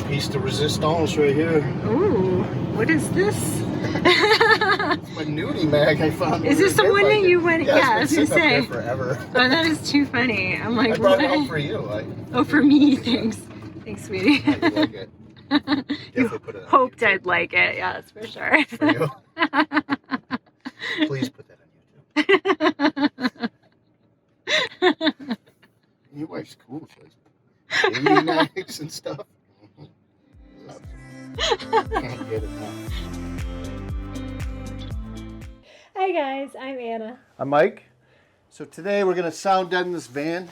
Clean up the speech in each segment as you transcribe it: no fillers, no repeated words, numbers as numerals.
piece de resistance right here. Ooh, what is this? It's my nudie mag I found. Is this the one that you went? Yeah, I was gonna It's been sitting say. up there forever. Oh, that is too funny. I'm like, I brought what? it home for you. Oh, for me, thanks. Thanks, sweetie. Yeah, you like it. You Definitely put it on hoped YouTube. I'd like it. Yeah, that's for sure. For you. Please put that on YouTube. Your wife's cool. She has baby knives and stuff. Can't get it now. Hi guys, I'm Anna. I'm Mike. So today we're going to sound deaden this van.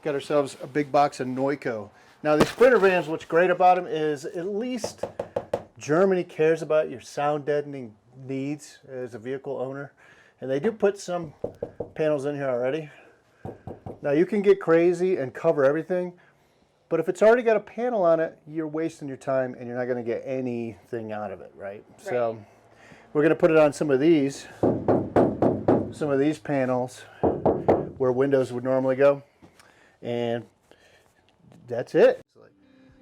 Got ourselves a big box of Moto. Now these Sprinter vans, what's great about them is at least Germany cares about your sound deadening needs as a vehicle owner. And they do put some panels in here already. Now you can get crazy and cover everything, but if it's already got a panel on it, you're wasting your time and you're not going to get anything out of it, right? So we're going to put it on some of these panels where windows would normally go, and that's it.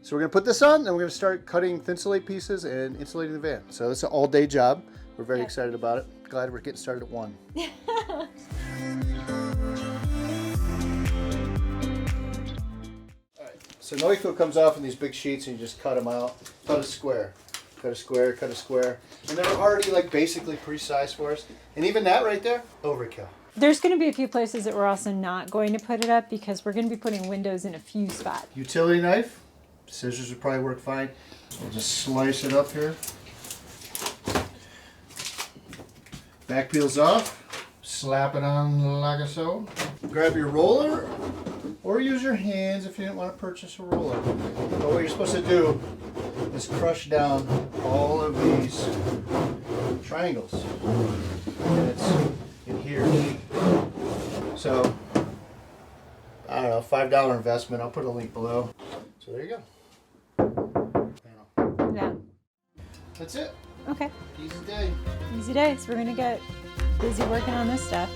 So we're going to put this on and we're going to start cutting Thinsulate pieces and insulating the van. So it's an all-day job. We're very excited about it. Glad we're getting started at 1. So Moto comes off in these big sheets and you just cut them out. Cut a square, cut a square, cut a square. And they're already like basically pre-sized for us. And even that right there, overkill. There's going to be a few places that we're also not going to put it up because we're going to be putting windows in a few spots. Utility knife, scissors would probably work fine. We'll just slice it up here. Back peels off, slap it on like so. Grab your roller, or use your hands if you didn't want to purchase a roller. But what you're supposed to do is crush down all of these triangles. And it's in here. So, I don't know, $5 investment. I'll put a link below. So there you go. Yeah. That's it. Okay. Easy day. Easy day. So we're going to get busy working on this stuff.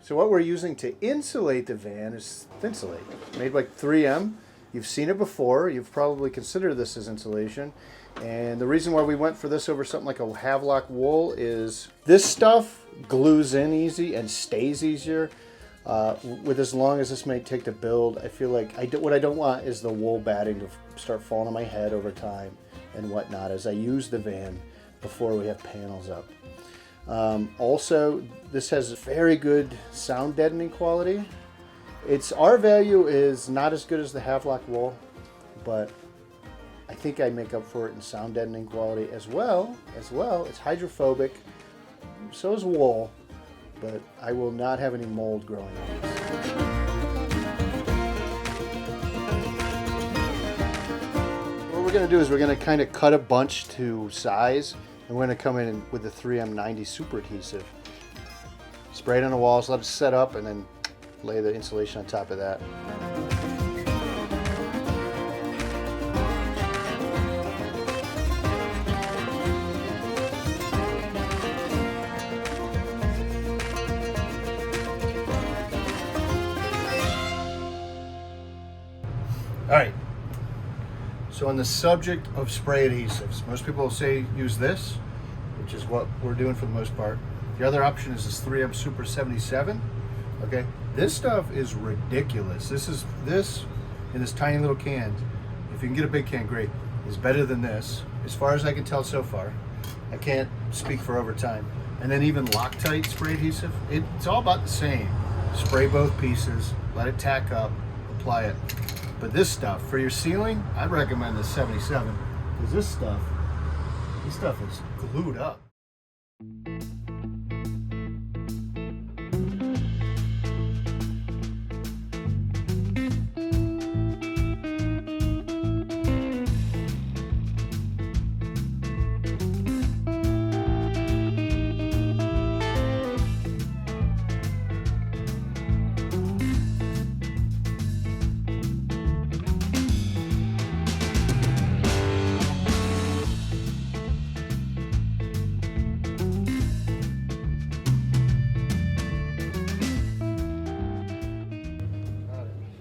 So what we're using to insulate the van is Thinsulate, made by 3M. You've seen it before. You've probably considered this as insulation. And the reason why we went for this over something like a Havelock wool is this stuff glues in easy and stays easier. With as long as this may take to build, I feel like what I don't want is the wool batting to start falling on my head over time and whatnot as I use the van before we have panels up. Also, this has very good sound deadening quality. Its R value is not as good as the Havelock wool, but I think I make up for it in sound deadening quality as well. It's hydrophobic, so is wool, but I will not have any mold growing on it. What we're going to do is we're going to kind of cut a bunch to size. And we're going to come in with the 3M 90 super adhesive. Spray it on the walls, let it set up, and then lay the insulation on top of that. All right. So on the subject of spray adhesives, most people say use this, which is what we're doing for the most part. The other option is this 3M Super 77. Okay, this stuff is ridiculous. This in this tiny little can, if you can get a big can, great, is better than this, as far as I can tell so far. I can't speak for over time. And then even Loctite spray adhesive, it's all about the same. Spray both pieces, let it tack up, apply it. But this stuff, for your ceiling, I'd recommend the 77, because this stuff This stuff is glued up.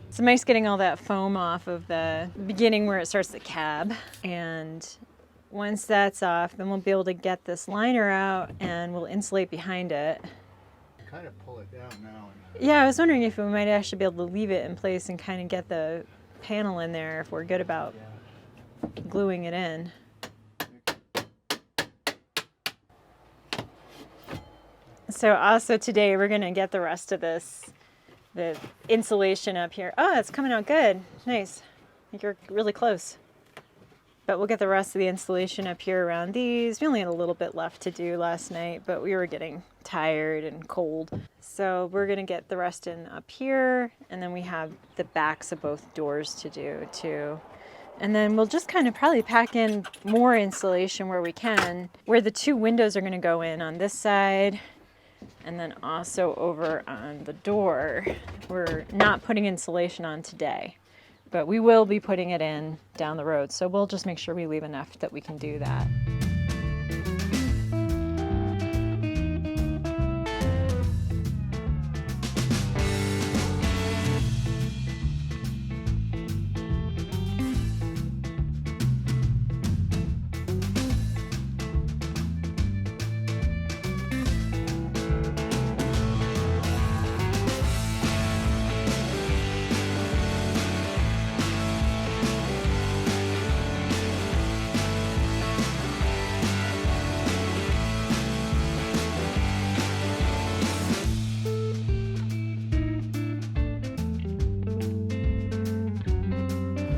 It's nice getting all that foam off of the beginning where it starts the cab. And once that's off, then we'll be able to get this liner out and we'll insulate behind it. Kind of pull it down now. Yeah, I was wondering if we might actually be able to leave it in place and kind of get the panel in there if we're good about gluing it in. So also today we're going to get the rest of this, the insulation up here. Oh, it's coming out good. Nice. I think you're really close. But we'll get the rest of the insulation up here around these. We only had a little bit left to do last night, but we were getting tired and cold. So we're gonna get the rest in up here, and then we have the backs of both doors to do too. And then we'll just kind of probably pack in more insulation where we can, where the two windows are gonna go in on this side, and then also over on the door. We're not putting insulation on today, but we will be putting it in down the road. So we'll just make sure we leave enough that we can do that.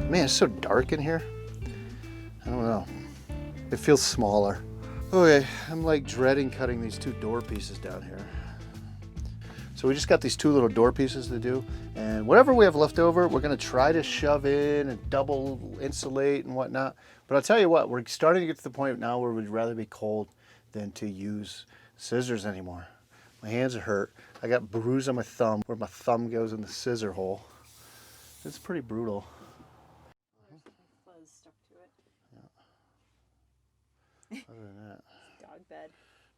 Man, it's so dark in here. I don't know. It feels smaller. Okay, I'm like dreading cutting these two door pieces down here. So we just got these two little door pieces to do, and whatever we have left over, we're gonna try to shove in and double insulate and whatnot. But I'll tell you what, we're starting to get to the point now where we'd rather be cold than to use scissors anymore. My hands are hurt. I got bruise on my thumb where my thumb goes in the scissor hole. It's pretty brutal. Other than that. Dog bed.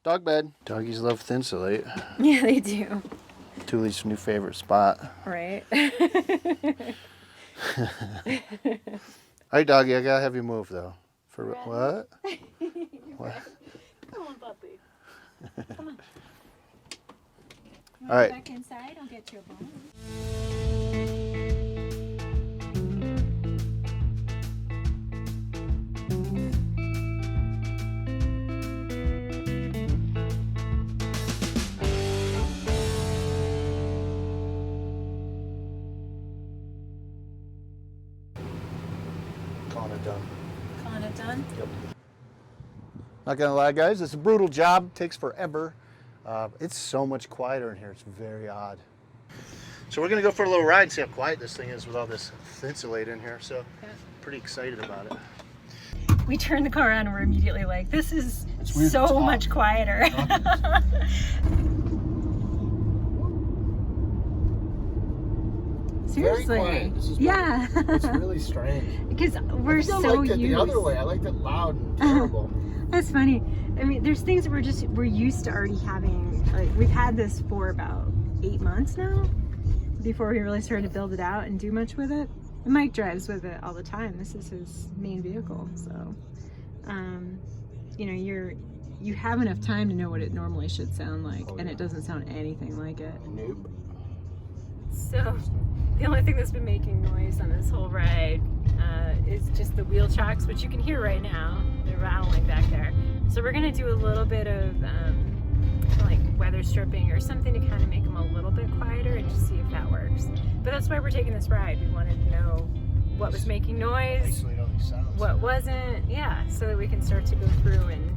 Dog bed. Doggies love Thinsulate. Yeah, they do. Tule's new favorite spot. Right. All right, doggy, I gotta have you move though. For what? What? Come on, puppy. Come on. All right. Back inside, I'll get you a bone. Calling it done. Calling it done? Yep. Not gonna lie, guys, it's a brutal job. Takes forever. It's so much quieter in here. It's very odd. So we're gonna go for a little ride and see how quiet this thing is with all this Thinsulate in here. So pretty excited about it. We turned the car on and we're immediately like, this is so much quieter. Seriously. Very quiet. This is yeah. It's really strange. Because we're so like it used. the other way. I liked it loud and terrible. That's funny. I mean, there's things that we're used to already having. Like we've had this for about 8 months now, before we really started to build it out and do much with it. And Mike drives with it all the time. This is his main vehicle, so you know, you have enough time to know what it normally should sound like, and it doesn't sound anything like it. Nope. So the only thing that's been making noise on this whole ride is just the wheel chocks, which you can hear right now. They're rattling back there. So we're gonna do a little bit of like weather stripping or something to kind of make them a little bit quieter and just see if that works. But that's why we're taking this ride. We wanted to know what was making noise. Isolate all actually sounds. what wasn't, yeah, so that we can start to go through and